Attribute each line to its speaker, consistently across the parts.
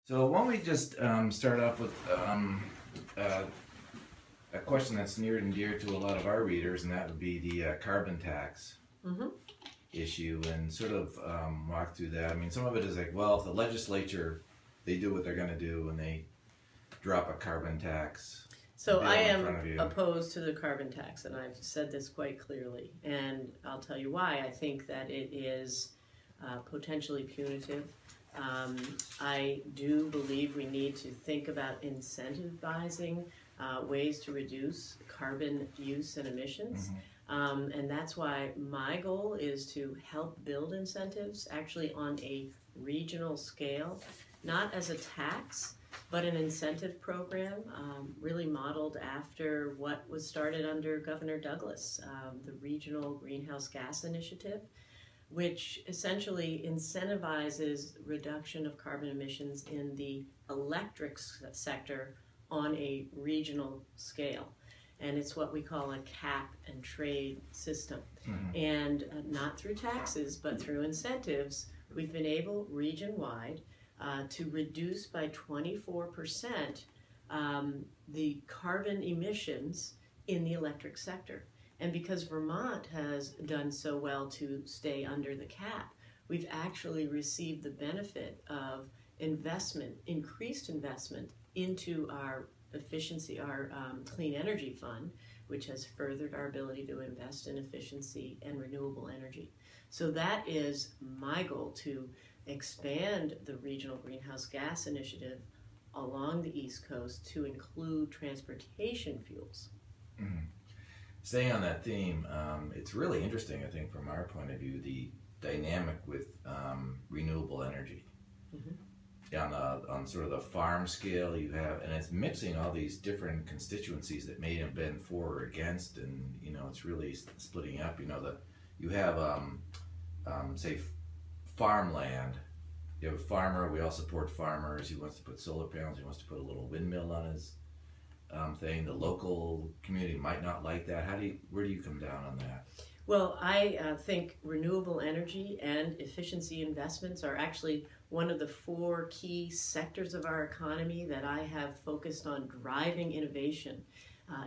Speaker 1: So why don't we just start off with uh, a question that's near and dear to a lot of our readers, and that would be the carbon tax
Speaker 2: Mm-hmm.
Speaker 1: issue, and sort of walk through that. I mean, some of it is like, well, if the legislature, they do what they're going to do, and they drop a carbon tax
Speaker 2: So
Speaker 1: bill
Speaker 2: I
Speaker 1: in front
Speaker 2: am
Speaker 1: of you.
Speaker 2: opposed to the carbon tax, and I've said this quite clearly, and I'll tell you why. I think that it is potentially punitive. I do believe we need to think about incentivizing ways to reduce carbon use and emissions. And that's why my goal is to help build incentives actually on a regional scale, not as a tax, but an incentive program really modeled after what was started under Governor Douglas, the Regional Greenhouse Gas Initiative, which essentially incentivizes reduction of carbon emissions in the electric sector on a regional scale. And it's what we call a cap and trade system. And not through taxes, but through incentives, we've been able region-wide to reduce by 24% the carbon emissions in the electric sector. And because Vermont has done so well to stay under the cap, we've actually received the benefit of investment, increased investment into our efficiency, our clean energy fund, which has furthered our ability to invest in efficiency and renewable energy. So that is my goal, to expand the Regional Greenhouse Gas Initiative along the East Coast to include transportation fuels.
Speaker 1: Staying on that theme, it's really interesting, I think, from our point of view, the dynamic with renewable energy. On sort of the farm scale you have, and it's mixing all these different constituencies that may have been for or against, and it's really splitting up. You have say farmland. You have a farmer. We all support farmers. He wants to put solar panels. He wants to put a little windmill on his thing. The local community might not like that. Where do you come down on that?
Speaker 2: Well, I think renewable energy and efficiency investments are actually one of the 4 key sectors of our economy that I have focused on driving innovation.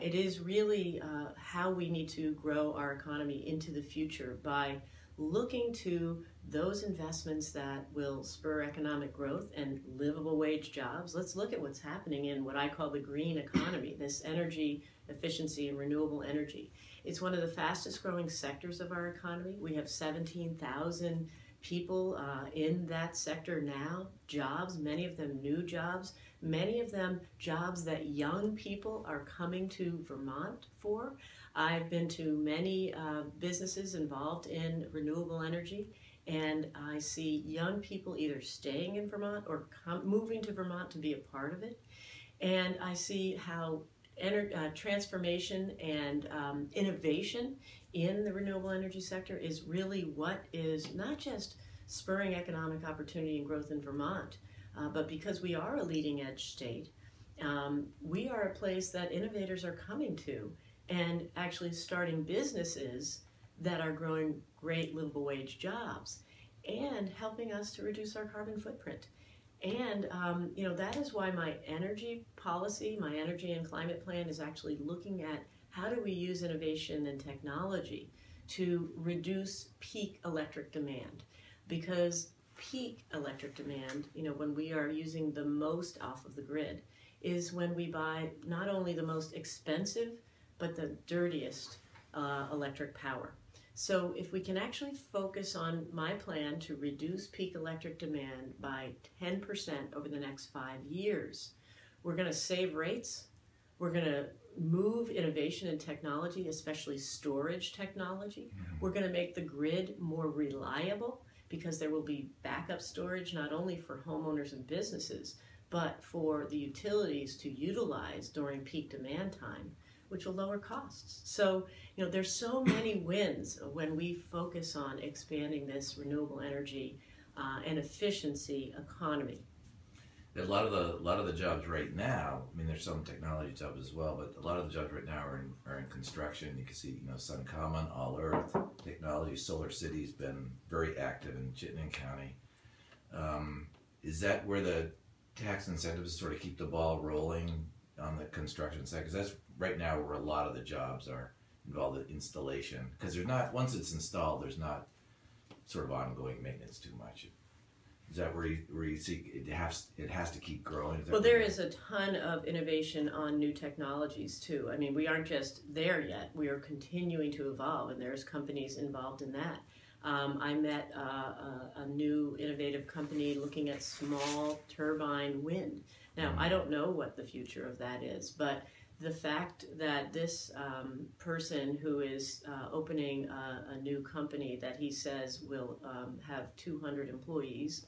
Speaker 2: It is really how we need to grow our economy into the future by looking to those investments that will spur economic growth and livable wage jobs. Let's look at what's happening in what I call the green economy, this energy efficiency and renewable energy. It's one of the fastest growing sectors of our economy. We have 17,000 people in that sector now, jobs, many of them new jobs, many of them jobs that young people are coming to Vermont for. I've been to many businesses involved in renewable energy, and I see young people either staying in Vermont or moving to Vermont to be a part of it. And I see how transformation and innovation in the renewable energy sector is really what is not just spurring economic opportunity and growth in Vermont, but because we are a leading edge state, we are a place that innovators are coming to and actually starting businesses that are growing great livable wage jobs and helping us to reduce our carbon footprint. And, that is why my energy policy, my energy and climate plan is actually looking at how do we use innovation and technology to reduce peak electric demand. Because peak electric demand, when we are using the most off of the grid, is when we buy not only the most expensive, but the dirtiest electric power. So if we can actually focus on my plan to reduce peak electric demand by 10% over the next 5 years, we're going to save rates, we're going to move innovation and technology, especially storage technology. We're going to make the grid more reliable because there will be backup storage not only for homeowners and businesses, but for the utilities to utilize during peak demand time, which will lower costs. So, there's so many wins when we focus on expanding this renewable energy and efficiency economy.
Speaker 1: A lot of the jobs right now, I mean, there's some technology jobs as well, but a lot of the jobs right now are in construction. You can see, Sun Common, All Earth Technology, Solar City's been very active in Chittenden County. Is that where the tax incentives to sort of keep the ball rolling on the construction side? Because that's right now where a lot of the jobs are involved in installation. Because there's not, once it's installed, there's not sort of ongoing maintenance too much. Is that where you see it has to keep growing?
Speaker 2: Well, there is a ton of innovation on new technologies too. I mean, we aren't just there yet. We are continuing to evolve, and there's companies involved in that. I met a new innovative company looking at small turbine wind. Now, I don't know what the future of that is, but the fact that this person who is opening a new company that he says will have 200 employees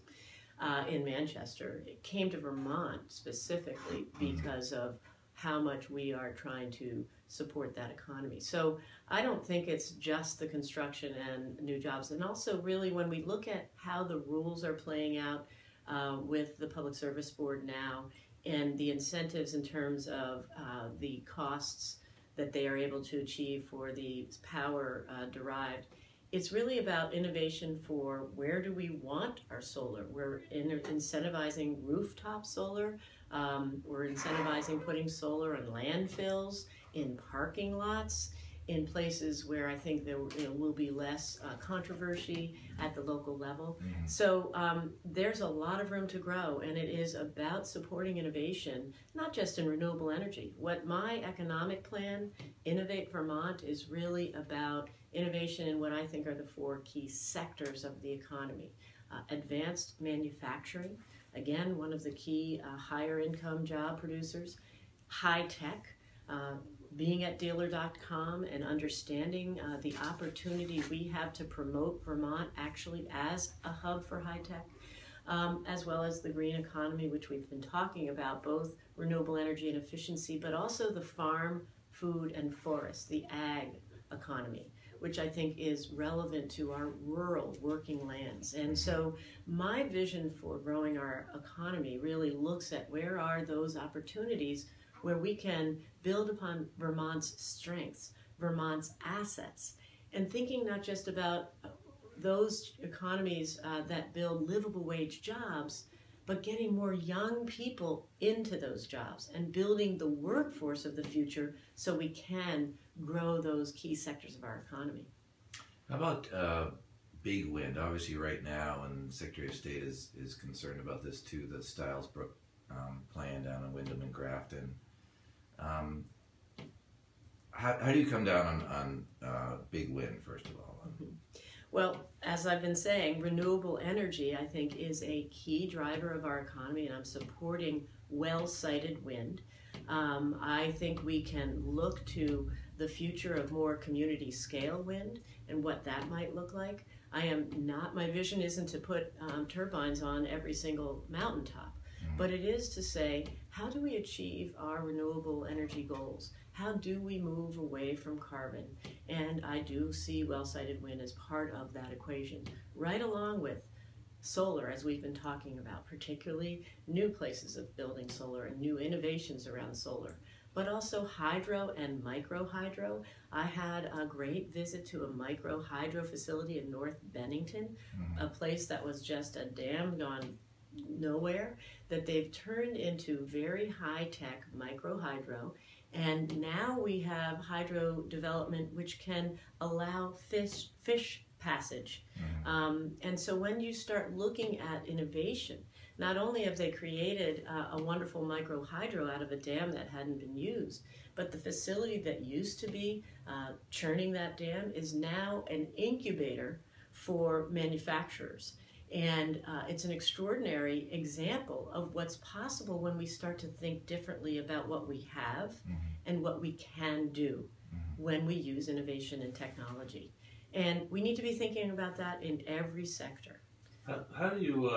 Speaker 2: in Manchester, it came to Vermont specifically because of how much we are trying to support that economy. So I don't think it's just the construction and new jobs. And also really when we look at how the rules are playing out with the Public Service Board now and the incentives in terms of the costs that they are able to achieve for the power derived, it's really about innovation for where do we want our solar. We're incentivizing rooftop solar. We're incentivizing putting solar in landfills, in parking lots, in places where I think there will be less controversy at the local level. Mm-hmm. So there's a lot of room to grow, and it is about supporting innovation, not just in renewable energy. What my economic plan, Innovate Vermont, is really about innovation in what I think are the 4 key sectors of the economy. Advanced manufacturing, again, one of the key higher income job producers. High tech, being at dealer.com and understanding the opportunity we have to promote Vermont actually as a hub for high tech, as well as the green economy, which we've been talking about, both renewable energy and efficiency, but also the farm, food, and forest, the ag economy, which I think is relevant to our rural working lands. And so my vision for growing our economy really looks at where are those opportunities where we can build upon Vermont's strengths, Vermont's assets, and thinking not just about those economies that build livable wage jobs, but getting more young people into those jobs and building the workforce of the future so we can grow those key sectors of our economy.
Speaker 1: How about big wind? Obviously right now, and the Secretary of State is concerned about this too, the Stylesbrook plan down in Windham and Grafton. How do you come down on big wind, first of all?
Speaker 2: Mm-hmm. Well, as I've been saying, renewable energy, I think, is a key driver of our economy, and I'm supporting well-sited wind. I think we can look to the future of more community scale wind and what that might look like. My vision isn't to put turbines on every single mountaintop, but it is to say, how do we achieve our renewable energy goals? How do we move away from carbon? And I do see well-sited wind as part of that equation, right along with solar, as we've been talking about, particularly new places of building solar and new innovations around solar, but also hydro and micro hydro. I had a great visit to a micro hydro facility in North Bennington, a place that was just a dam gone nowhere, that they've turned into very high-tech micro hydro. And now we have hydro development which can allow fish passage. And so when you start looking at innovation, not only have they created a wonderful micro hydro out of a dam that hadn't been used, but the facility that used to be churning that dam is now an incubator for manufacturers. And it's an extraordinary example of what's possible when we start to think differently about what we have and what we can do when we use innovation and technology. And we need to be thinking about that in every sector.
Speaker 3: How do you,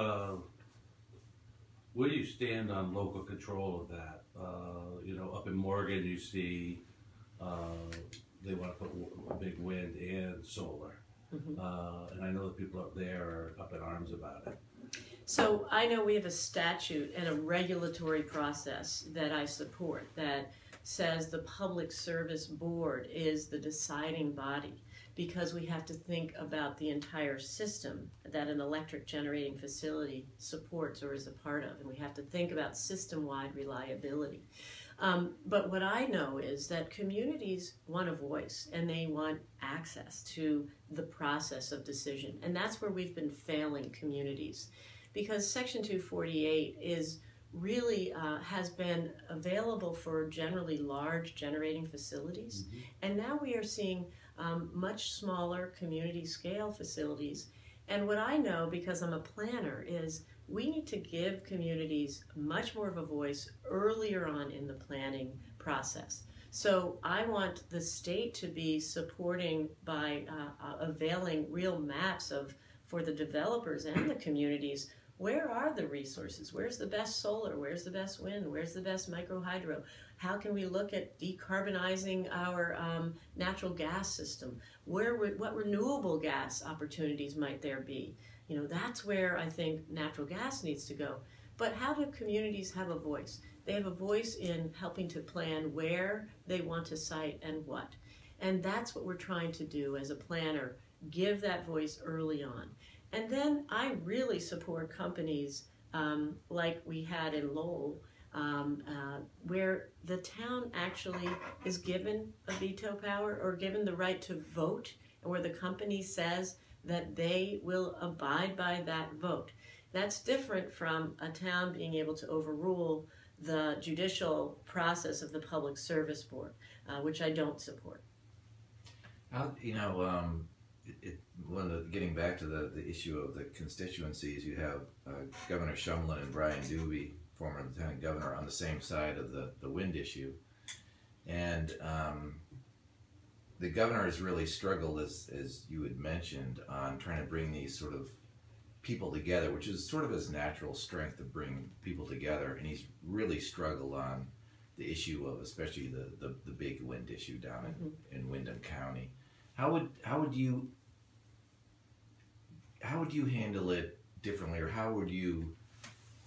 Speaker 3: where do you stand on local control of that? Up in Morgan you see they want to put big wind and solar. And I know the people up there are up in arms about it.
Speaker 2: So I know we have a statute and a regulatory process that I support that says the Public Service Board is the deciding body because we have to think about the entire system that an electric generating facility supports or is a part of, and we have to think about system-wide reliability. But what I know is that communities want a voice and they want access to the process of decision, and that's where we've been failing communities, because Section 248 is really has been available for generally large generating facilities, and now we are seeing much smaller community scale facilities. And what I know, because I'm a planner, is we need to give communities much more of a voice earlier on in the planning process. So I want the state to be supporting by availing real maps for the developers and the communities. Where are the resources? Where's the best solar? Where's the best wind? Where's the best microhydro? How can we look at decarbonizing our natural gas system? What renewable gas opportunities might there be? You know, that's where I think natural gas needs to go. But how do communities have a voice? They have a voice in helping to plan where they want to site and what. And that's what we're trying to do as a planner, give that voice early on. And then I really support companies like we had in Lowell, where the town actually is given a veto power or given the right to vote, and where the company says that they will abide by that vote. That's different from a town being able to overrule the judicial process of the Public Service Board, which I don't support.
Speaker 1: Getting back to the issue of the constituencies, you have Governor Shumlin and Brian Doobie, former lieutenant governor, on the same side of the wind issue. And the governor has really struggled, as you had mentioned, on trying to bring these sort of people together, which is sort of his natural strength to bring people together. And he's really struggled on the issue of especially the big wind issue down in Windham County. How would you handle it differently, or how would you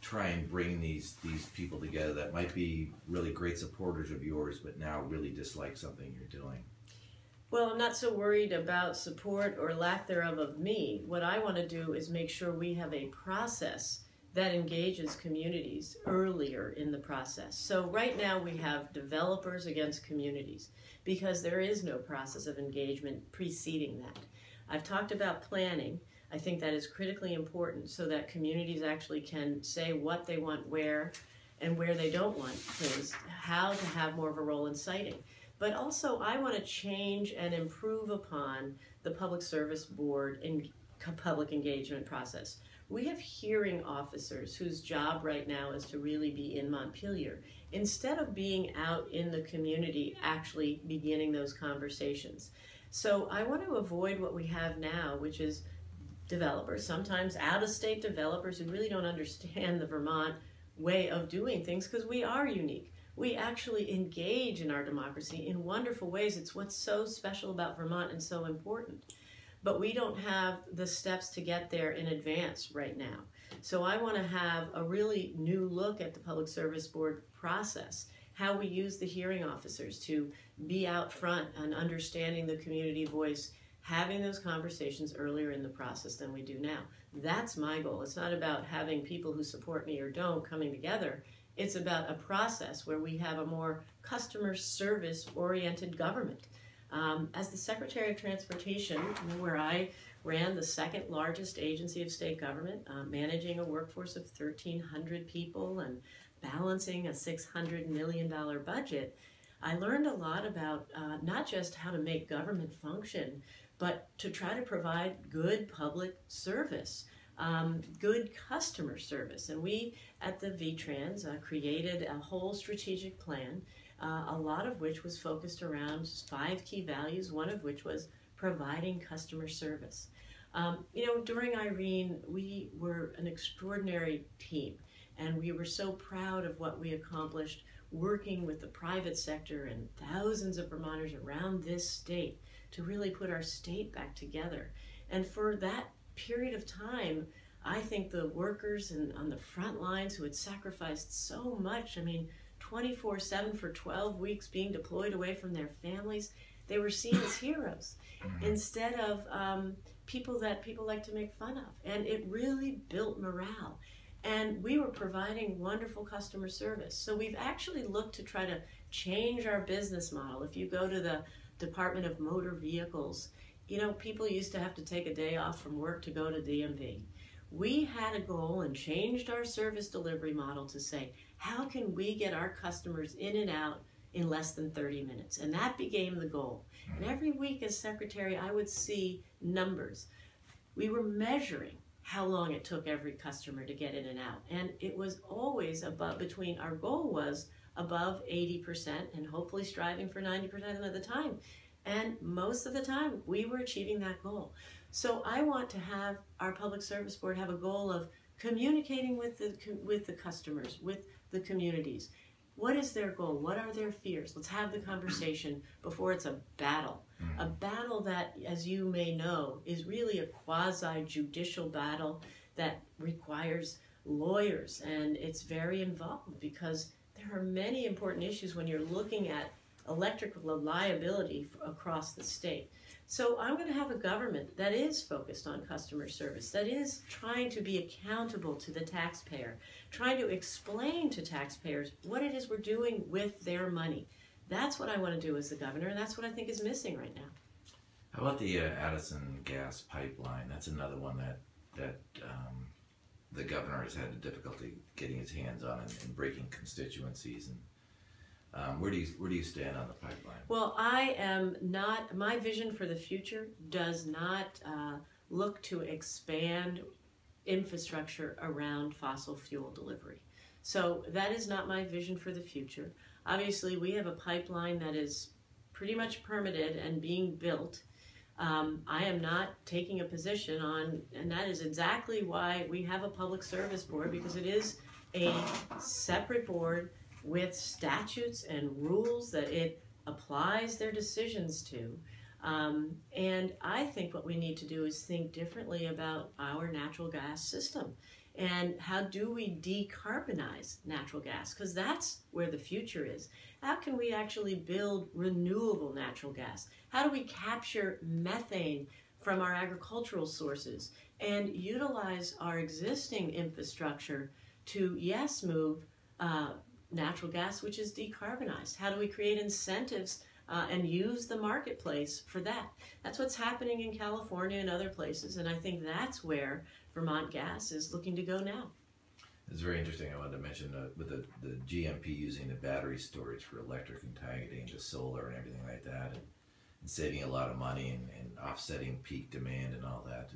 Speaker 1: try and bring these people together that might be really great supporters of yours but now really dislike something you're doing?
Speaker 2: Well, I'm not so worried about support or lack thereof of me. What I want to do is make sure we have a process that engages communities earlier in the process. So right now we have developers against communities because there is no process of engagement preceding that. I've talked about planning. I think that is critically important so that communities actually can say what they want where, and where they don't want things, how to have more of a role in siting. But also I want to change and improve upon the Public Service Board and public engagement process. We have hearing officers whose job right now is to really be in Montpelier, instead of being out in the community actually beginning those conversations. So I want to avoid what we have now, which is developers, sometimes out-of-state developers who really don't understand the Vermont way of doing things, because we are unique. We actually engage in our democracy in wonderful ways. It's what's so special about Vermont and so important. But we don't have the steps to get there in advance right now. So I want to have a really new look at the Public Service Board process, how we use the hearing officers to be out front and understanding the community voice, having those conversations earlier in the process than we do now. That's my goal. It's not about having people who support me or don't coming together. It's about a process where we have a more customer service oriented government. As the Secretary of Transportation, where I ran the second largest agency of state government, managing a workforce of 1,300 people and balancing a $600 million budget, I learned a lot about not just how to make government function, but to try to provide good public service, good customer service. And we at the VTrans created a whole strategic plan, a lot of which was focused around 5 key values, one of which was providing customer service. During Irene, we were an extraordinary team, and we were so proud of what we accomplished working with the private sector and thousands of Vermonters around this state to really put our state back together. And for that period of time, I think the workers on the front lines who had sacrificed so much, 24/7 for 12 weeks being deployed away from their families, They were seen as heroes instead of people that people like to make fun of. And it really built morale. And we were providing wonderful customer service. So we've actually looked to try to change our business model. If you go to the Department of Motor Vehicles, you know, people used to have to take a day off from work to go to DMV. We had a goal and changed our service delivery model to say, how can we get our customers in and out in less than 30 minutes? And that became the goal. And every week as secretary, I would see numbers. We were measuring how long it took every customer to get in and out. And it was always above, our goal was above 80% and hopefully striving for 90% of the time. And most of the time, we were achieving that goal. So I want to have our Public Service Board have a goal of communicating with the customers, with the communities. What is their goal? What are their fears? Let's have the conversation before it's a battle. A battle that, as you may know, is really a quasi-judicial battle that requires lawyers, and it's very involved because there are many important issues when you're looking at electrical reliability across the state. So I'm going to have a government that is focused on customer service, that is trying to be accountable to the taxpayer, trying to explain to taxpayers what it is we're doing with their money. That's what I want to do as the governor, and that's what I think is missing right now.
Speaker 1: How about the Addison gas pipeline? That's another one that the governor has had difficulty getting his hands on and breaking constituencies. And where do you stand on the pipeline?
Speaker 2: Well, I am not. My vision for the future does not look to expand infrastructure around fossil fuel delivery. So that is not my vision for the future. Obviously, we have a pipeline that is pretty much permitted and being built. I am not taking a position on, and that is exactly why we have a Public Service Board, because it is a separate board with statutes and rules that it applies their decisions to. And I think what we need to do is think differently about our natural gas system. And how do we decarbonize natural gas? Because that's where the future is. How can we actually build renewable natural gas? How do we capture methane from our agricultural sources and utilize our existing infrastructure to, yes, move natural gas, which is decarbonized? How do we create incentives and use the marketplace for that? That's what's happening in California and other places, and I think that's where Vermont Gas is looking to go now.
Speaker 1: It's very interesting. I wanted to mention with the GMP using the battery storage for electric and tying it into solar and everything like that, and saving a lot of money and offsetting peak demand and all that.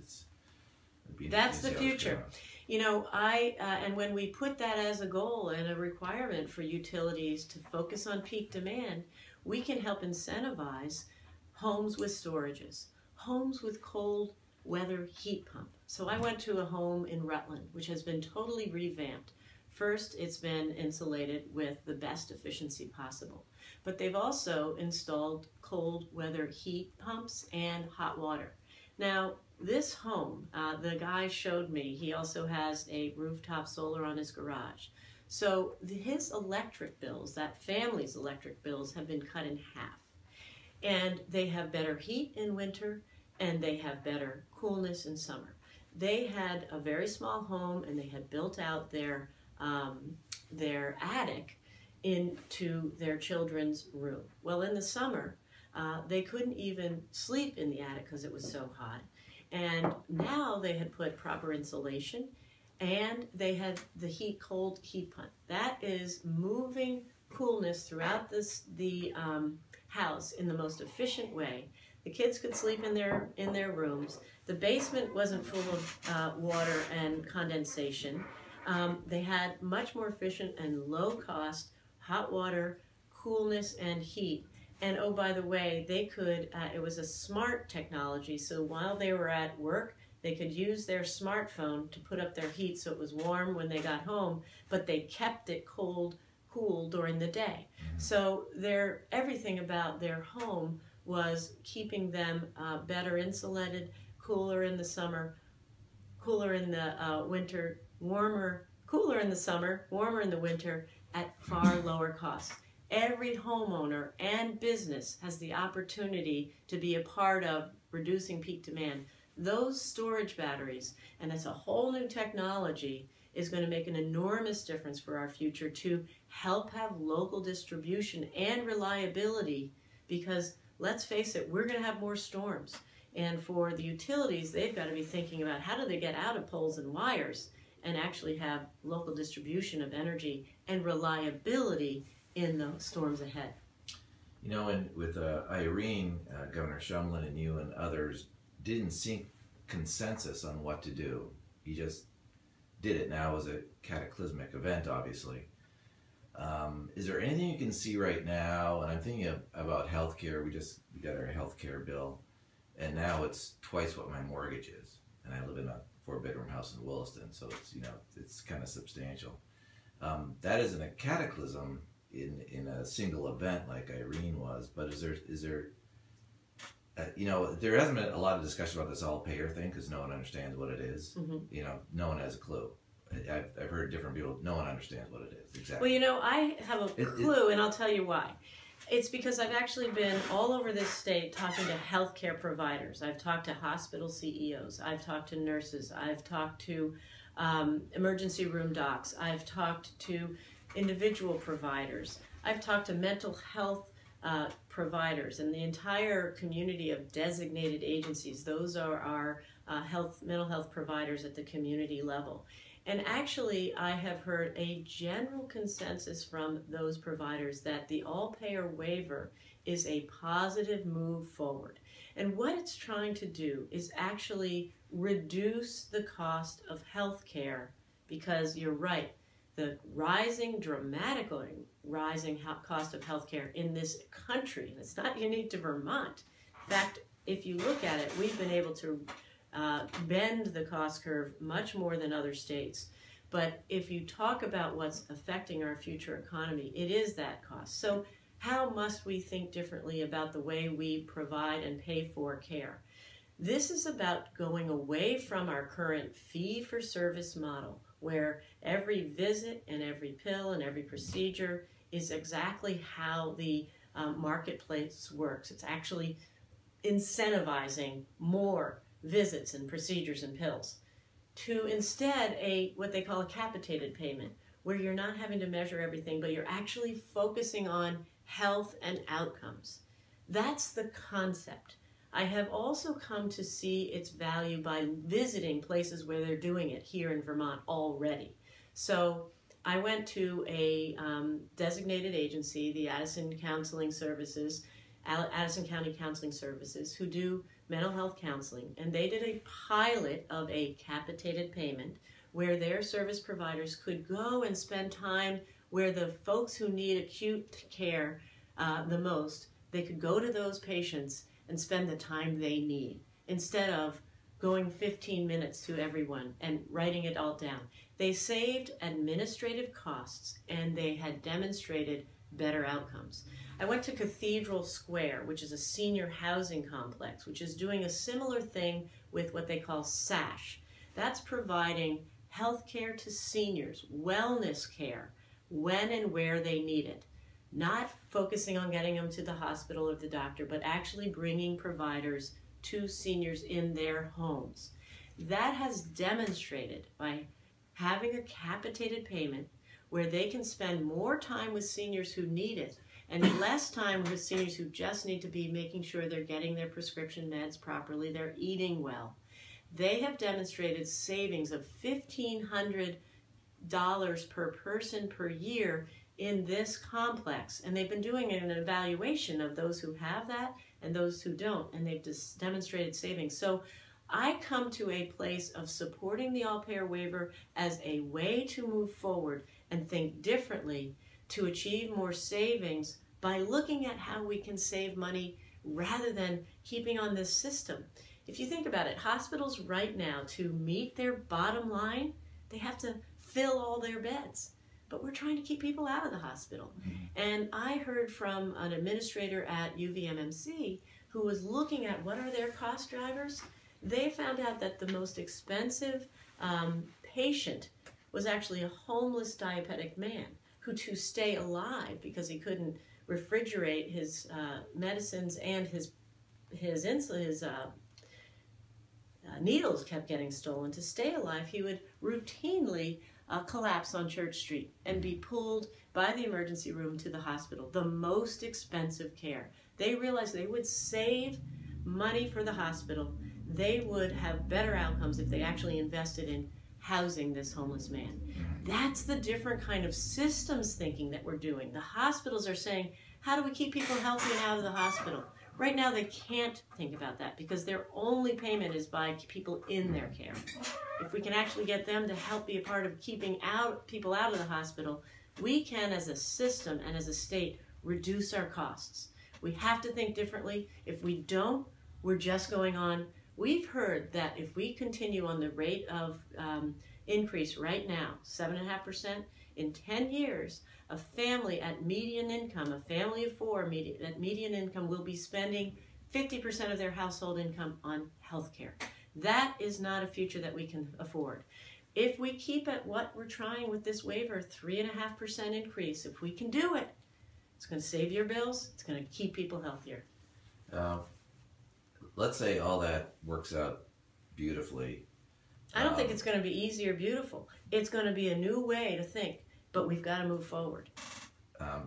Speaker 2: That's the future. You know, and when we put that as a goal and a requirement for utilities to focus on peak demand, we can help incentivize homes with storages, homes with cold weather heat pump. So I went to a home in Rutland, which has been totally revamped. First, it's been insulated with the best efficiency possible. But they've also installed cold weather heat pumps and hot water. Now, this home, the guy showed me, he also has a rooftop solar on his garage. So his electric bills, that family's electric bills, have been cut in half. And they have better heat in winter, and they have better coolness in summer. They had a very small home, and they had built out their attic into their children's room. Well, in the summer, they couldn't even sleep in the attic because it was so hot. And now they had put proper insulation, and they had the cold heat pump. That is moving coolness throughout the house in the most efficient way. The kids could sleep in their rooms. The basement wasn't full of water and condensation. They had much more efficient and low-cost hot water, coolness, and heat. And oh, by the way, they could, it was a smart technology, so while they were at work, they could use their smartphone to put up their heat so it was warm when they got home, but they kept it cool during the day. So everything about their home was keeping them better insulated, cooler in the summer, cooler in the winter, cooler in the summer, warmer in the winter, at far lower cost. every homeowner and business has the opportunity to be a part of reducing peak demand. Those storage batteries, and it's a whole new technology, is going to make an enormous difference for our future to help have local distribution and reliability, because let's face it, we're going to have more storms. And for the utilities, they've got to be thinking about how do they get out of poles and wires and actually have local distribution of energy and reliability in the storms ahead.
Speaker 1: You know, and with Irene, Governor Shumlin and you and others didn't seek consensus on what to do. You just did it. Now it was a cataclysmic event, obviously. Is there anything you can see right now? And I'm thinking about healthcare. We got our healthcare bill, and now it's twice what my mortgage is. And I live in a 4-bedroom house in Williston, so it's, you know, it's kind of substantial. That isn't a cataclysm in a single event like Irene was, but is there you know, there hasn't been a lot of discussion about this all-payer thing because no one understands what it is.
Speaker 2: Mm-hmm.
Speaker 1: You know, no one has a clue. I've heard different people. No one understands what it is exactly.
Speaker 2: Well, you know, I have a clue, and I'll tell you why. It's because I've actually been all over this state talking to healthcare providers. I've talked to hospital CEOs. I've talked to nurses. I've talked to emergency room docs. I've talked to individual providers. I've talked to mental health providers and the entire community of designated agencies. Those are our mental health providers at the community level. And actually, I have heard a general consensus from those providers that the all-payer waiver is a positive move forward. And what it's trying to do is actually reduce the cost of health care, because you're right, the dramatically rising cost of healthcare in this country, and it's not unique to Vermont. In fact, if you look at it, we've been able to bend the cost curve much more than other states. But if you talk about what's affecting our future economy, it is that cost. So how must we think differently about the way we provide and pay for care? This is about going away from our current fee-for-service model, where every visit and every pill and every procedure is exactly how the marketplace works. It's actually incentivizing more visits and procedures and pills, to instead what they call a capitated payment, where you're not having to measure everything, but you're actually focusing on health and outcomes. That's the concept. I have also come to see its value by visiting places where they're doing it here in Vermont already. So I went to a designated agency, the Addison County Counseling Services, who do mental health counseling, and they did a pilot of a capitated payment where their service providers could go and spend time where the folks who need acute care the most, they could go to those patients and spend the time they need, instead of going 15 minutes to everyone and writing it all down. They saved administrative costs, and they had demonstrated better outcomes. I went to Cathedral Square, which is a senior housing complex, which is doing a similar thing with what they call SASH. That's providing health care to seniors, wellness care, when and where they need it. Not focusing on getting them to the hospital or the doctor, but actually bringing providers to seniors in their homes. That has demonstrated by having a capitated payment where they can spend more time with seniors who need it and less time with seniors who just need to be making sure they're getting their prescription meds properly, they're eating well. They have demonstrated savings of $1,500 per person per year in this complex, and they've been doing an evaluation of those who have that and those who don't, and they've just demonstrated savings. So I come to a place of supporting the all-payer waiver as a way to move forward and think differently to achieve more savings by looking at how we can save money rather than keeping on this system. If you think about it, hospitals right now, to meet their bottom line, they have to fill all their beds. But we're trying to keep people out of the hospital. And I heard from an administrator at UVMMC who was looking at what are their cost drivers. They found out that the most expensive patient was actually a homeless diabetic man. who, to stay alive, because he couldn't refrigerate his medicines and his insulin, his needles kept getting stolen. To stay alive, he would routinely collapse on Church Street and be pulled by the emergency room to the hospital, the most expensive care. They realized they would save money for the hospital. They would have better outcomes if they actually invested in housing this homeless man. That's the different kind of systems thinking that we're doing. The hospitals are saying, how do we keep people healthy and out of the hospital? Right now they can't think about that because their only payment is by people in their care. If we can actually get them to help be a part of keeping people out of the hospital, we can, as a system and as a state, reduce our costs. We have to think differently. If we don't, we're just going on. We've heard that if we continue on the rate of increase right now, 7.5%, in 10 years, a family at median income, a family of four at median income will be spending 50% of their household income on health care. That is not a future that we can afford. If we keep at what we're trying with this waiver, 3.5% increase, if we can do it, it's going to save your bills, it's going to keep people healthier.
Speaker 1: Let's say all that works out beautifully.
Speaker 2: I don't think it's going to be easy or beautiful. It's going to be a new way to think, but we've got to move forward.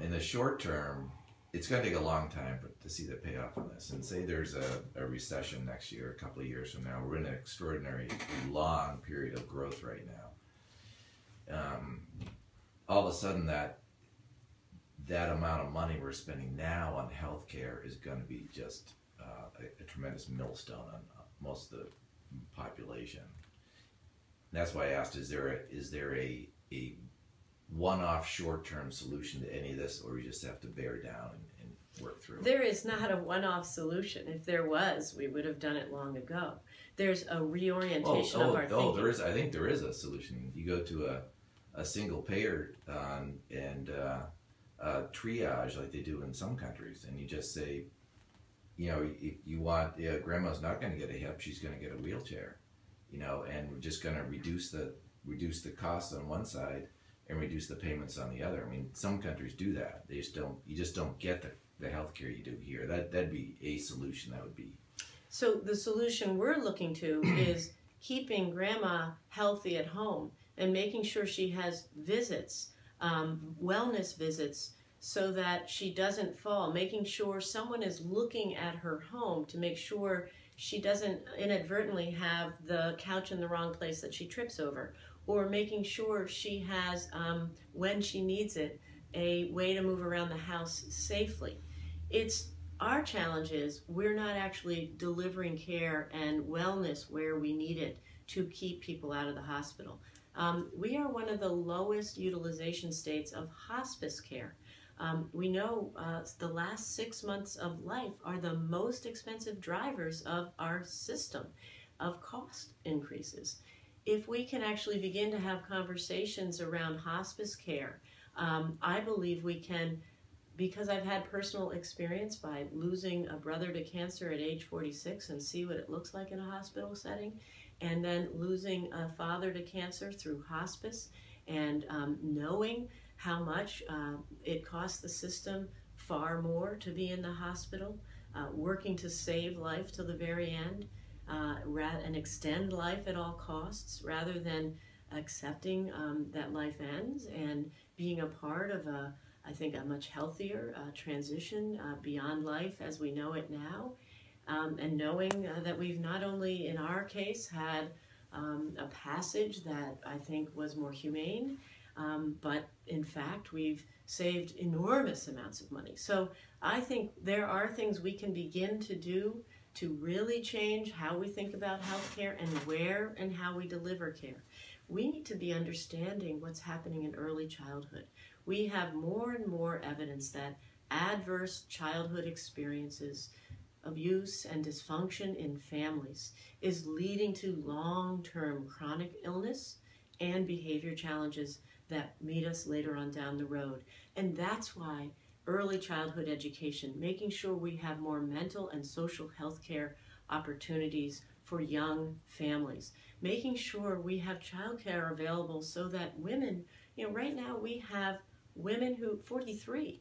Speaker 1: In the short term, it's going to take a long time to see the payoff on this. And say there's a recession next year, a couple of years from now. We're in an extraordinary long period of growth right now. All of a sudden, that amount of money we're spending now on healthcare is going to be just a tremendous millstone on most of the population. And that's why I asked: is there a one-off short-term solution to any of this, or you just have to bear down and work through it?
Speaker 2: There is not a one-off solution. If there was, we would have done it long ago. There's a reorientation of our thinking.
Speaker 1: There is. I think there is a solution. You go to a single payer and triage like they do in some countries, and you just say, if you want, grandma's not going to get a hip, she's going to get a wheelchair, and we're just going to reduce the costs on one side and reduce the payments on the other. I mean, some countries do that. You just don't get the health care you do here. That'd be a solution. That would be.
Speaker 2: So the solution we're looking to is keeping grandma healthy at home and making sure she has visits, wellness visits, so that she doesn't fall, making sure someone is looking at her home to make sure she doesn't inadvertently have the couch in the wrong place that she trips over, or making sure she has, when she needs it, a way to move around the house safely. Our challenge is we're not actually delivering care and wellness where we need it to keep people out of the hospital. We are one of the lowest utilization states of hospice care. We know the last 6 months of life are the most expensive drivers of our system of cost increases. If we can actually begin to have conversations around hospice care, I believe we can, because I've had personal experience by losing a brother to cancer at age 46 and see what it looks like in a hospital setting, and then losing a father to cancer through hospice, and knowing how much it costs the system far more to be in the hospital, working to save life till the very end, and extend life at all costs, rather than accepting that life ends and being a part of I think a much healthier transition beyond life as we know it now, and knowing that we've not only in our case had a passage that I think was more humane, but in fact we've saved enormous amounts of money. So I think there are things we can begin to do to really change how we think about healthcare and where and how we deliver care. We need to be understanding what's happening in early childhood. We have more and more evidence that adverse childhood experiences, abuse and dysfunction in families is leading to long-term chronic illness and behavior challenges that meet us later on down the road. And that's why early childhood education, making sure we have more mental and social health care opportunities for young families, making sure we have childcare available so that women, right now we have women who, 43%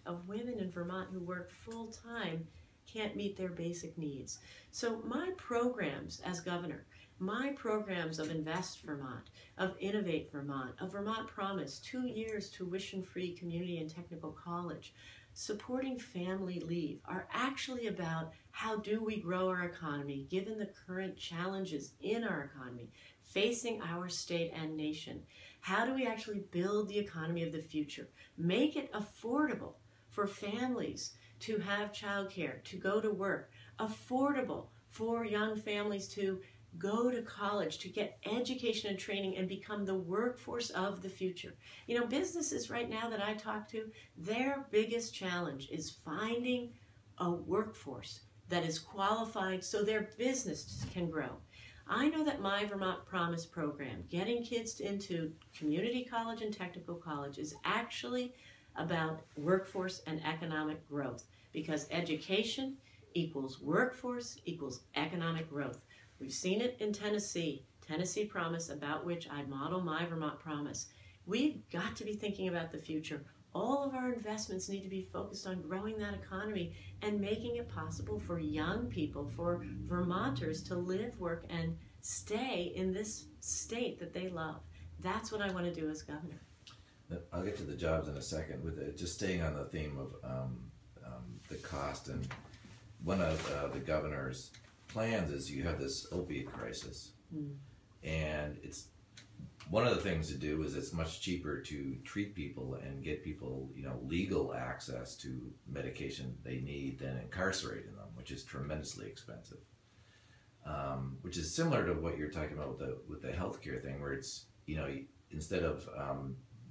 Speaker 2: of women in Vermont who work full time can't meet their basic needs. So my programs as governor, my programs of Invest Vermont, of Innovate Vermont, of Vermont Promise, 2 years tuition-free community and technical college, supporting family leave, are actually about how do we grow our economy given the current challenges in our economy facing our state and nation. How do we actually build the economy of the future? Make it affordable for families to have childcare, to go to work, affordable for young families to go to college, to get education and training and become the workforce of the future. You know, businesses right now that I talk to, their biggest challenge is finding a workforce that is qualified so their business can grow. I know that my Vermont Promise program, getting kids into community college and technical college, is actually about workforce and economic growth, because education equals workforce equals economic growth. We've seen it in Tennessee Promise, about which I model my Vermont Promise. We've got to be thinking about the future. All of our investments need to be focused on growing that economy and making it possible for young people, for Vermonters to live, work, and stay in this state that they love. That's what I want to do as governor.
Speaker 1: I'll get to the jobs in a second. With it, just staying on the theme of the cost, and one of the governor's plans is you have this opiate crisis, and it's one of the things to do is it's much cheaper to treat people and get people, you know, legal access to medication they need than incarcerating them, which is tremendously expensive. Which is similar to what you're talking about with the healthcare thing, where it's, you know, instead of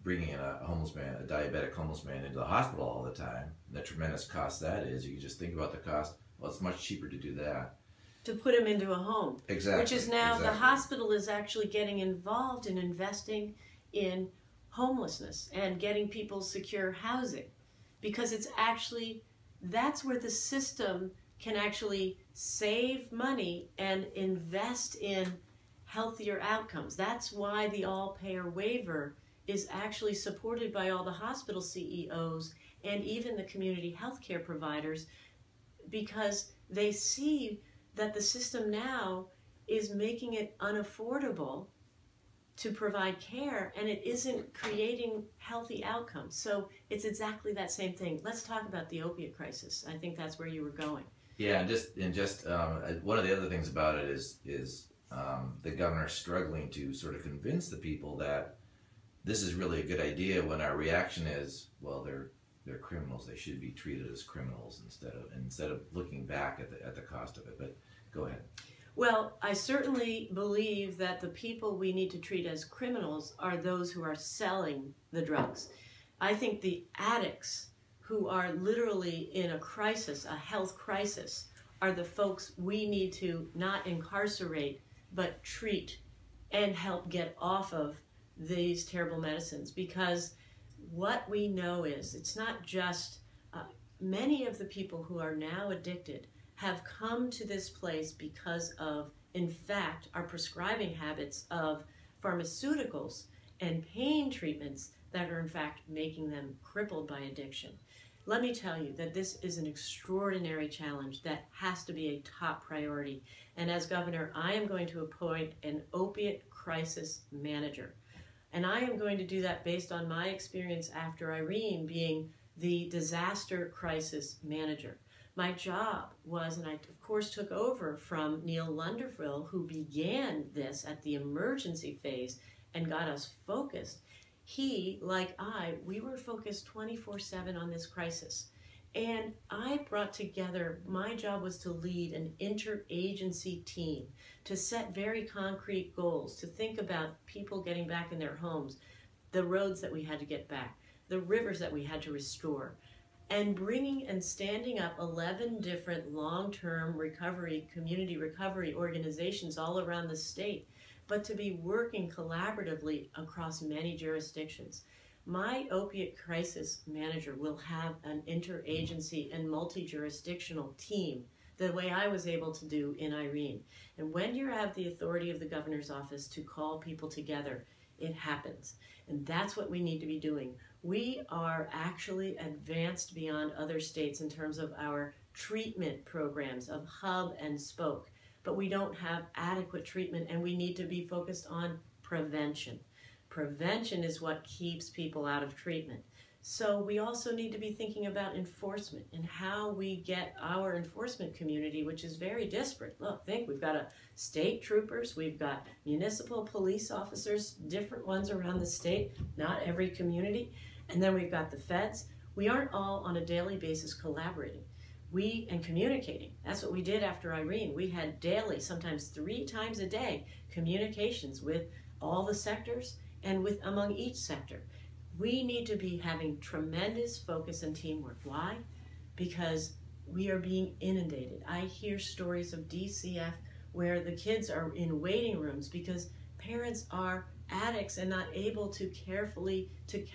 Speaker 1: bringing in a homeless man, a diabetic homeless man into the hospital all the time, and the tremendous cost that is, you can just think about the cost. Well, it's much cheaper to do that.
Speaker 2: To put him into a home.
Speaker 1: Exactly.
Speaker 2: Which is now the hospital is actually getting involved in investing in homelessness and getting people secure housing, because it's actually, that's where the system can actually save money and invest in healthier outcomes. That's why the all-payer waiver is actually supported by all the hospital CEOs and even the community healthcare providers, because they see that the system now is making it unaffordable to provide care, and it isn't creating healthy outcomes. So it's exactly that same thing. Let's talk about the opiate crisis. I think that's where you were going.
Speaker 1: Yeah, and just one of the other things about it is the governor struggling to sort of convince the people that this is really a good idea, when our reaction is, well, they're criminals. They should be treated as criminals instead of looking back at the cost of it. But go ahead.
Speaker 2: Well, I certainly believe that the people we need to treat as criminals are those who are selling the drugs. I think the addicts who are literally in a crisis, a health crisis, are the folks we need to not incarcerate, but treat and help get off of these terrible medicines. Because what we know is, it's not just, many of the people who are now addicted have come to this place because of, in fact, our prescribing habits of pharmaceuticals and pain treatments that are in fact making them crippled by addiction. Let me tell you that this is an extraordinary challenge that has to be a top priority. And as governor, I am going to appoint an opiate crisis manager. And I am going to do that based on my experience after Irene being the disaster crisis manager. My job was, and I of course took over from Neil Lunderfrill, who began this at the emergency phase and got us focused. He, like we were focused 24/7 on this crisis. And I brought together, my job was to lead an interagency team, to set very concrete goals, to think about people getting back in their homes, the roads that we had to get back, the rivers that we had to restore, and bringing and standing up 11 different long-term recovery, community recovery organizations all around the state, but to be working collaboratively across many jurisdictions. My opiate crisis manager will have an interagency and multi-jurisdictional team, the way I was able to do in Irene. And when you have the authority of the governor's office to call people together, it happens. And that's what we need to be doing. We are actually advanced beyond other states in terms of our treatment programs of hub and spoke, but we don't have adequate treatment, and we need to be focused on prevention. Prevention is what keeps people out of treatment. So we also need to be thinking about enforcement and how we get our enforcement community, which is very disparate. Look, we've got state troopers, we've got municipal police officers, different ones around the state, not every community, and then we've got the feds. We aren't all on a daily basis collaborating and communicating. That's what we did after Irene. We had daily, sometimes 3 times a day, communications with all the sectors and with among each sector. We need to be having tremendous focus and teamwork. Why? Because we are being inundated. I hear stories of DCF where the kids are in waiting rooms because parents are addicts and not able to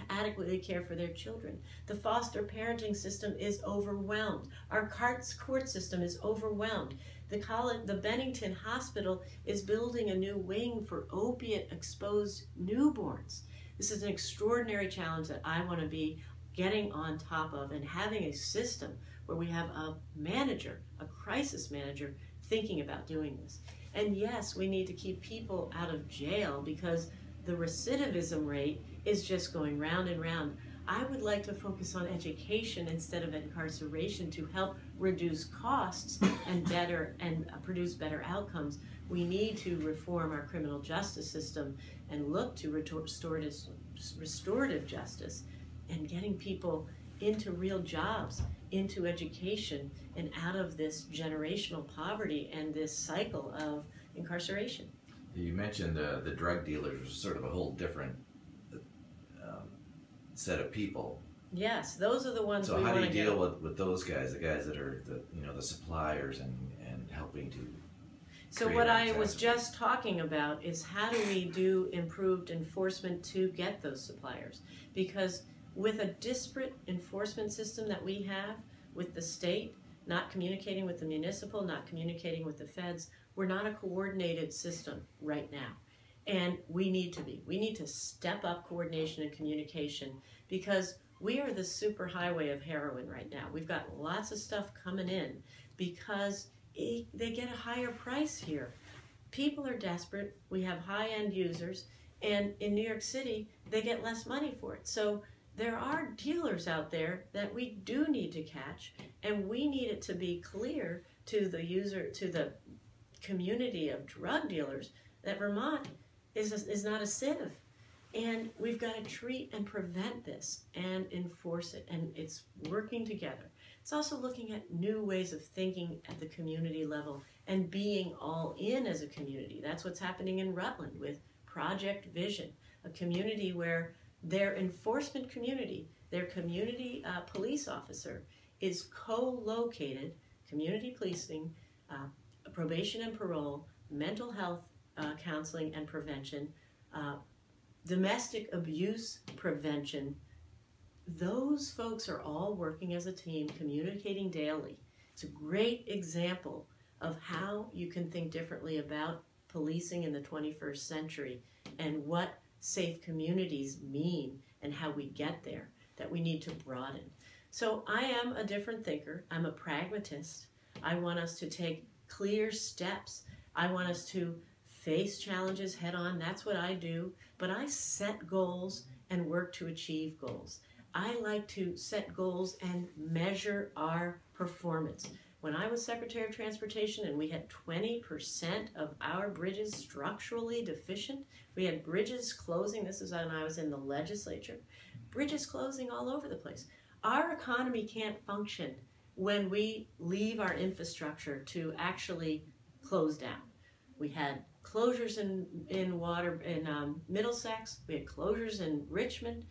Speaker 2: adequately care for their children. The foster parenting system is overwhelmed. Our court system is overwhelmed. The Bennington Hospital is building a new wing for opiate-exposed newborns. This is an extraordinary challenge that I want to be getting on top of, and having a system where we have a manager, a crisis manager, thinking about doing this. And yes, we need to keep people out of jail because the recidivism rate is just going round and round. I would like to focus on education instead of incarceration to help reduce costs and produce better outcomes. We need to reform our criminal justice system and look to restorative justice and getting people into real jobs, into education, and out of this generational poverty and this cycle of incarceration.
Speaker 1: You mentioned the drug dealers, sort of a whole different set of people.
Speaker 2: Yes, those are the ones.
Speaker 1: So how do you deal with those guys, the guys that are the suppliers and helping to?
Speaker 2: So what I was just talking about is how do we do improved enforcement to get those suppliers? Because with a disparate enforcement system that we have with the state, not communicating with the municipal, not communicating with the feds, we're not a coordinated system right now. And we need to be. We need to step up coordination and communication because we are the superhighway of heroin right now. We've got lots of stuff coming in because they get a higher price here. People are desperate. We have high-end users. And in New York City, they get less money for it. So there are dealers out there that we do need to catch, and we need it to be clear to the user, to the community of drug dealers, that Vermont is not a sieve. And we've got to treat and prevent this and enforce it, and it's working together. It's also looking at new ways of thinking at the community level and being all in as a community. That's what's happening in Rutland with Project Vision, a community where their enforcement community, their community police officer is co-located, community policing, probation and parole, mental health counseling and prevention, domestic abuse prevention. Those folks are all working as a team, communicating daily. It's a great example of how you can think differently about policing in the 21st century and what safe communities mean and how we get there, that we need to broaden. So I am a different thinker. I'm a pragmatist. I want us to take clear steps. I want us to face challenges head on. That's what I do. But I set goals and work to achieve goals. I like to set goals and measure our performance. When I was Secretary of Transportation and we had 20% of our bridges structurally deficient, we had bridges closing. This is when I was in the legislature. Bridges closing all over the place. Our economy can't function when we leave our infrastructure to actually close down. We had closures in Middlesex. We had closures in Richmond.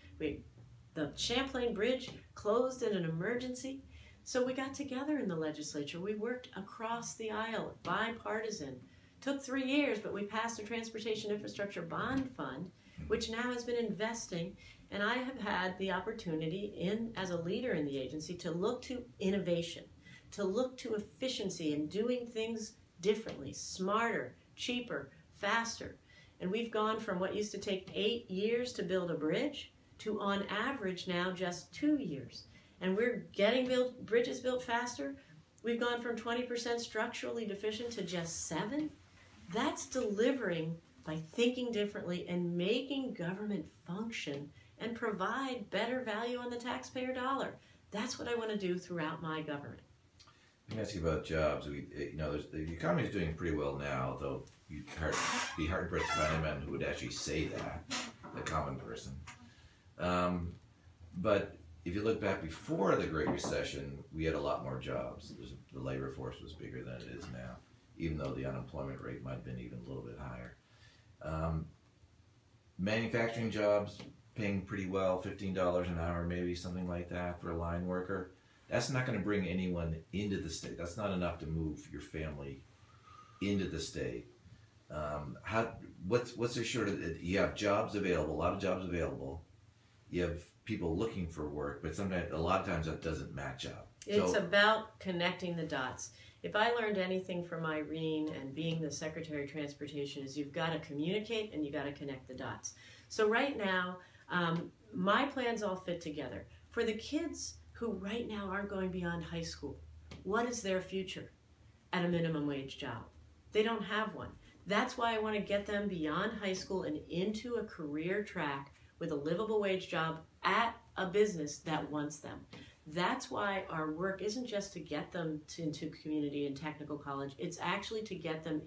Speaker 2: The Champlain Bridge closed in an emergency. So we got together in the legislature. We worked across the aisle, bipartisan. Took 3 years, but we passed a Transportation Infrastructure Bond Fund, which now has been investing. And I have had the opportunity, as a leader in the agency, to look to innovation, to look to efficiency and doing things differently, smarter, cheaper, faster. And we've gone from what used to take 8 years to build a bridge to on average now just 2 years. And we're getting bridges built faster. We've gone from 20% structurally deficient to just 7. That's delivering by thinking differently and making government function and provide better value on the taxpayer dollar. That's what I want to do throughout my government.
Speaker 1: Let me ask you about jobs. The economy is doing pretty well now, though you'd be hard pressed to find anyone who would actually say that, the common person. But if you look back before the Great Recession, we had a lot more jobs. The labor force was bigger than it is now, even though the unemployment rate might have been even a little bit higher. Manufacturing jobs paying pretty well, $15 an hour, maybe something like that for a line worker. That's not going to bring anyone into the state. That's not enough to move your family into the state. What's assured? You have jobs available, a lot of jobs available. You have people looking for work, but sometimes, a lot of times, that doesn't match up.
Speaker 2: It's about connecting the dots. If I learned anything from Irene and being the Secretary of Transportation, is you've got to communicate and you've got to connect the dots. So right now, my plans all fit together. For the kids who right now aren't going beyond high school, what is their future at a minimum wage job? They don't have one. That's why I want to get them beyond high school and into a career track with a livable wage job at a business that wants them. That's why our work isn't just to get them into community and technical college. It's actually to get them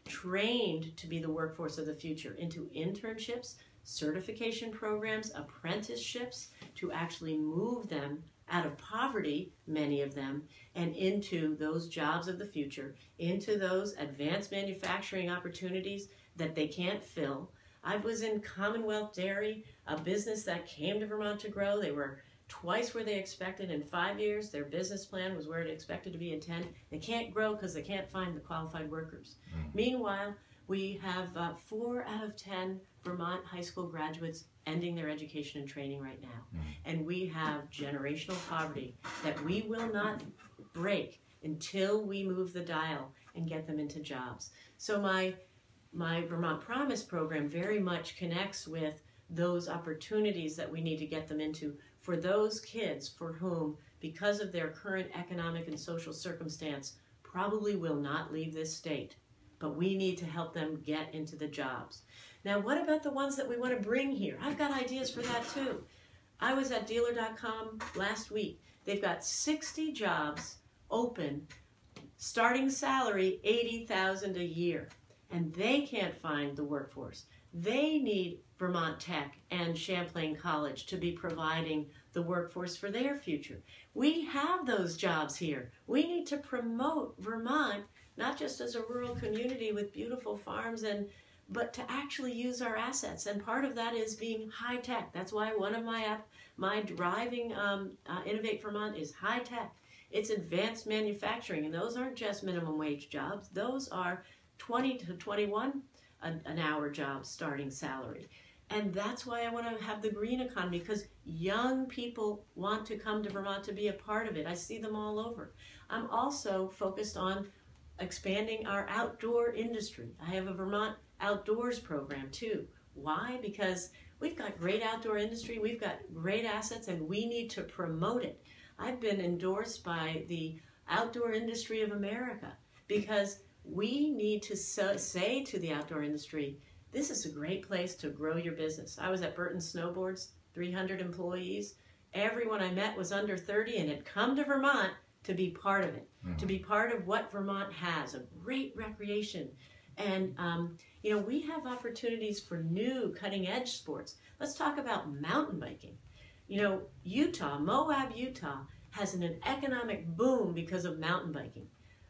Speaker 2: trained to be the workforce of the future, into internships, certification programs, apprenticeships, to actually move them out of poverty, many of them, and into those jobs of the future, into those advanced manufacturing opportunities that they can't fill. I was in Commonwealth Dairy, a business that came to Vermont to grow. They were twice where they expected in 5 years. Their business plan was where it expected to be in 10. They can't grow because they can't find the qualified workers. Meanwhile, we have 4 out of 10 Vermont high school graduates ending their education and training right now. And we have generational poverty that we will not break until we move the dial and get them into jobs. So my Vermont Promise program very much connects with those opportunities that we need to get them into for those kids for whom, because of their current economic and social circumstance, probably will not leave this state. But we need to help them get into the jobs. Now, what about the ones that we want to bring here? I've got ideas for that too. I was at dealer.com last week. They've got 60 jobs open, starting salary $80,000 a year. And they can't find the workforce. They need Vermont Tech and Champlain College to be providing the workforce for their future. We have those jobs here. We need to promote Vermont, not just as a rural community with beautiful farms, but to actually use our assets. And part of that is being high tech. That's why one of my driving Innovate Vermont is high tech. It's advanced manufacturing, and those aren't just minimum wage jobs. Those are 20 to 21 an hour job starting salary. And that's why I want to have the green economy, because young people want to come to Vermont to be a part of it. I see them all over. I'm also focused on expanding our outdoor industry. I have a Vermont Outdoors program too. Why? Because we've got great outdoor industry, we've got great assets, and we need to promote it. I've been endorsed by the Outdoor Industry of America because we need to say to the outdoor industry, this is a great place to grow your business. I was at Burton Snowboards, 300 employees. Everyone I met was under 30 and had come to Vermont to be part of it, to be part of what Vermont has, a great recreation. And, we have opportunities for new cutting-edge sports. Let's talk about mountain biking. Moab, Utah, has an economic boom because of mountain biking.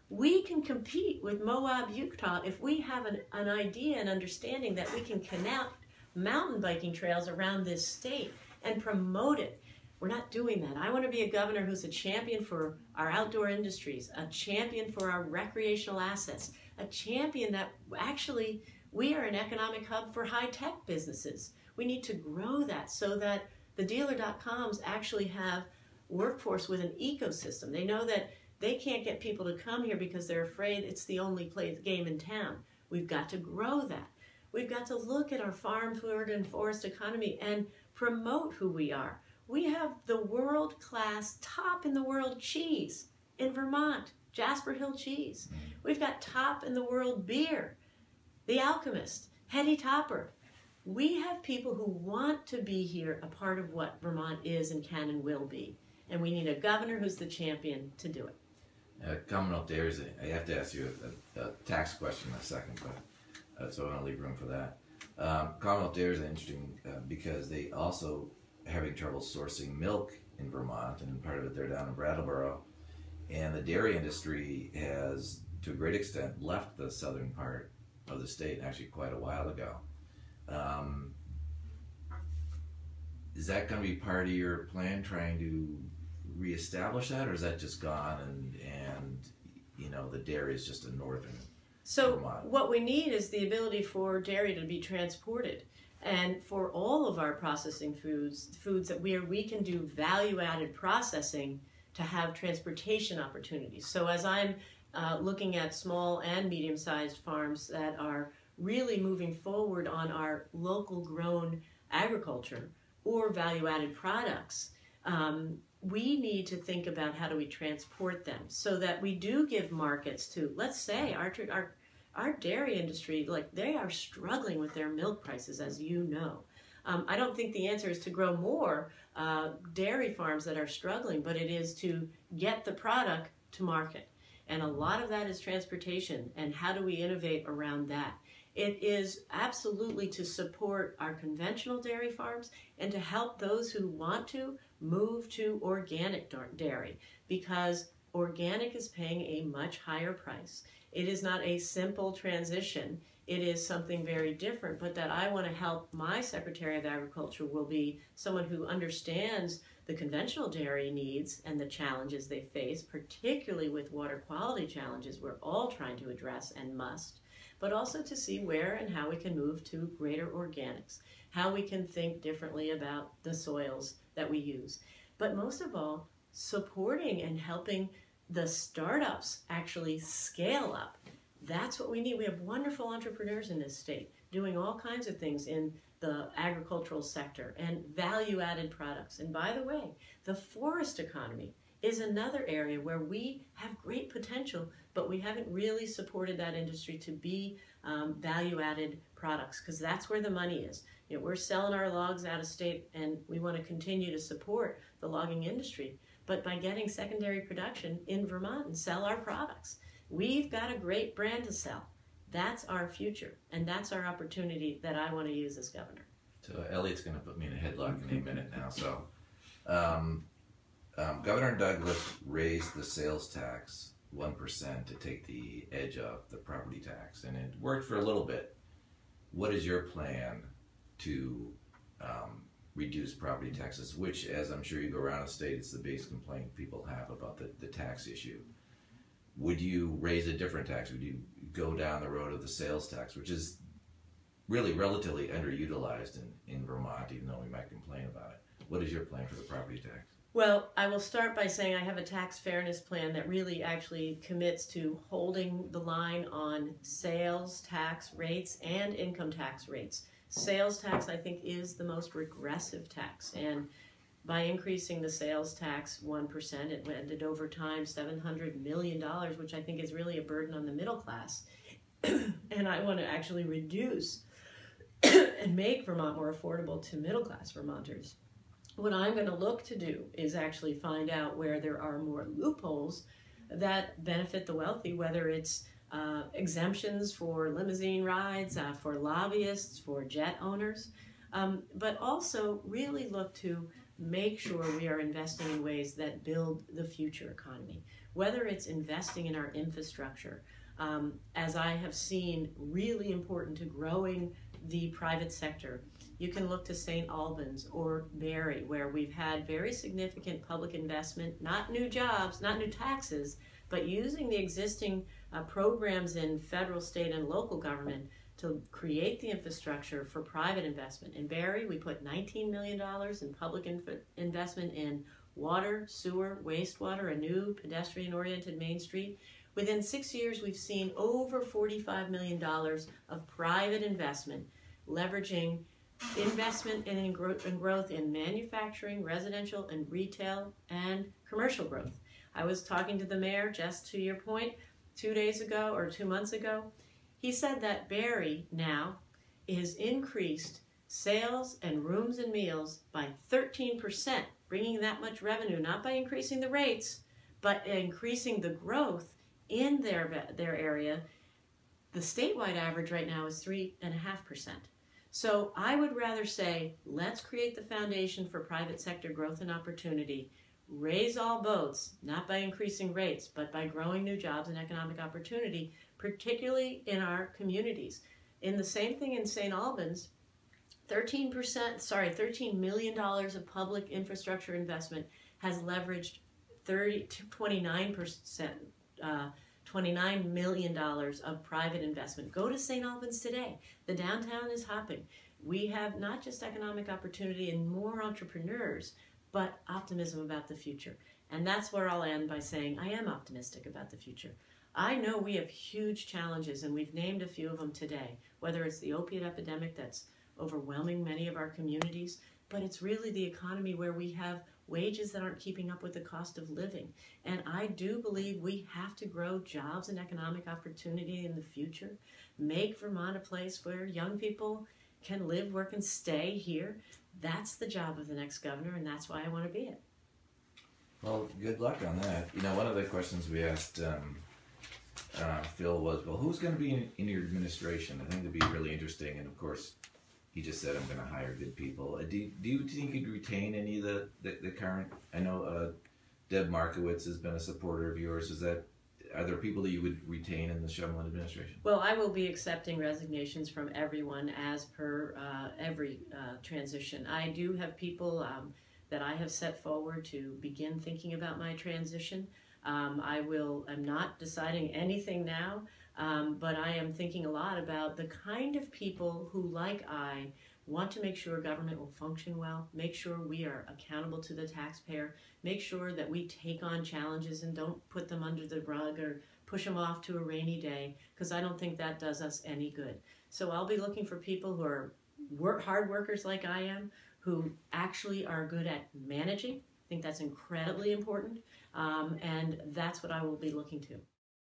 Speaker 2: We can compete with Moab, Utah if we have an idea and understanding that we can connect mountain biking trails around this state and promote it. We're not doing that. I want to be a governor who's a champion for our outdoor industries, a champion for our recreational assets, a champion that actually we are an economic hub for high-tech businesses. We need to grow that so that the dealer.coms actually have workforce with an ecosystem. They know that they can't get people to come here because they're afraid it's the only game in town. We've got to grow that. We've got to look at our farm, food, and forest economy and promote who we are. We have the world-class, top in the world cheese in Vermont, Jasper Hill cheese. We've got top in the world beer, The Alchemist, Hetty Topper. We have people who want to be here, a part of what Vermont is and can and will be. And we need a governor who's the champion to do it.
Speaker 1: Commonwealth Dairies, I have to ask you a tax question in a second, but so I want to leave room for that. Commonwealth Dairies is interesting because they also having trouble sourcing milk in Vermont, and part of it they're down in Brattleboro. And the dairy industry has, to a great extent, left the southern part of the state, actually quite a while ago. Is that going to be part of your plan, trying to reestablish that, or is that just gone and you know, the dairy is just a northern
Speaker 2: So
Speaker 1: Vermont?
Speaker 2: What we need is the ability for dairy to be transported, and for all of our processing foods that we can do value-added processing to have transportation opportunities. So as I'm looking at small and medium-sized farms that are really moving forward on our local grown agriculture or value-added products, we need to think about how do we transport them so that we do give markets to, let's say, our dairy industry, like they are struggling with their milk prices, as you know. I don't think the answer is to grow more dairy farms that are struggling, but it is to get the product to market. And a lot of that is transportation, and how do we innovate around that? It is absolutely to support our conventional dairy farms and to help those who want to move to organic dairy, because organic is paying a much higher price. It is not a simple transition. It is something very different, but that I want to help. My Secretary of Agriculture will be someone who understands the conventional dairy needs and the challenges they face, particularly with water quality challenges we're all trying to address and must, but also to see where and how we can move to greater organics, how we can think differently about the soils that we use. But most of all, supporting and helping the startups actually scale up. That's what we need. We have wonderful entrepreneurs in this state doing all kinds of things in the agricultural sector and value-added products. And by the way, the forest economy is another area where we have great potential, but we haven't really supported that industry to be value-added products, because that's where the money is. You know, we're selling our logs out of state, and we want to continue to support the logging industry. But by getting secondary production in Vermont and sell our products, we've got a great brand to sell. That's our future, and that's our opportunity that I want to use as governor.
Speaker 1: So Elliot's going to put me in a headlock in a minute now. So Governor Douglas raised the sales tax 1% to take the edge off the property tax, and it worked for a little bit. What is your plan to reduce property taxes, which, as I'm sure you go around the state, it's the biggest complaint people have about the tax issue? Would you raise a different tax? Would you go down the road of the sales tax, which is really relatively underutilized in Vermont, even though we might complain about it? What is your plan for the property tax?
Speaker 2: Well, I will start by saying I have a tax fairness plan that really actually commits to holding the line on sales tax rates and income tax rates. Sales tax, I think, is the most regressive tax, and by increasing the sales tax 1%, it ended over time $700 million, which I think is really a burden on the middle class. And I want to actually reduce and make Vermont more affordable to middle class Vermonters. What I'm going to look to do is actually find out where there are more loopholes that benefit the wealthy, whether it's exemptions for limousine rides, for lobbyists, for jet owners, but also really look to make sure we are investing in ways that build the future economy, whether it's investing in our infrastructure, as I have seen really important to growing the private sector. You can look to St. Albans or Barrie, where we've had very significant public investment, not new jobs, not new taxes, but using the existing programs in federal, state, and local government to create the infrastructure for private investment. In Barrie, we put $19 million in public investment in water, sewer, wastewater, a new pedestrian-oriented Main Street. Within 6 years, we've seen over $45 million of private investment, leveraging investment and growth in manufacturing, residential, and retail, and commercial growth. I was talking to the mayor, just to your point, 2 days ago or 2 months ago. He said that Barrie now is increased sales and rooms and meals by 13%, bringing that much revenue, not by increasing the rates, but increasing the growth in their area. The statewide average right now is 3.5%. So I would rather say, let's create the foundation for private sector growth and opportunity, raise all boats, not by increasing rates, but by growing new jobs and economic opportunity, particularly in our communities. In the same thing in St. Albans, $13 million of public infrastructure investment has leveraged 29%, $29 million of private investment. Go to St. Albans today. The downtown is hopping. We have not just economic opportunity and more entrepreneurs, but optimism about the future. And that's where I'll end by saying I am optimistic about the future. I know we have huge challenges, and we've named a few of them today, whether it's the opiate epidemic that's overwhelming many of our communities, but it's really the economy where we have wages that aren't keeping up with the cost of living. And I do believe we have to grow jobs and economic opportunity in the future, make Vermont a place where young people can live, work, and stay here. That's the job of the next governor, and that's why I want to be it.
Speaker 1: Well, good luck on that. You know, one of the questions we asked Phil was, well, who's going to be in your administration? I think it'd be really interesting. And of course, he just said, I'm going to hire good people. Do you think you'd retain any of the current? I know Deb Markowitz has been a supporter of yours. Are there people that you would retain in the Shumlin administration?
Speaker 2: Well, I will be accepting resignations from everyone as per every transition. I do have people that I have set forward to begin thinking about my transition. I'm not deciding anything now, but I am thinking a lot about the kind of people who, like I, want to make sure government will function well, make sure we are accountable to the taxpayer, make sure that we take on challenges and don't put them under the rug or push them off to a rainy day, because I don't think that does us any good. So I'll be looking for people who are hard workers like I am, who actually are good at managing. I think that's incredibly important, and that's what I will be looking to.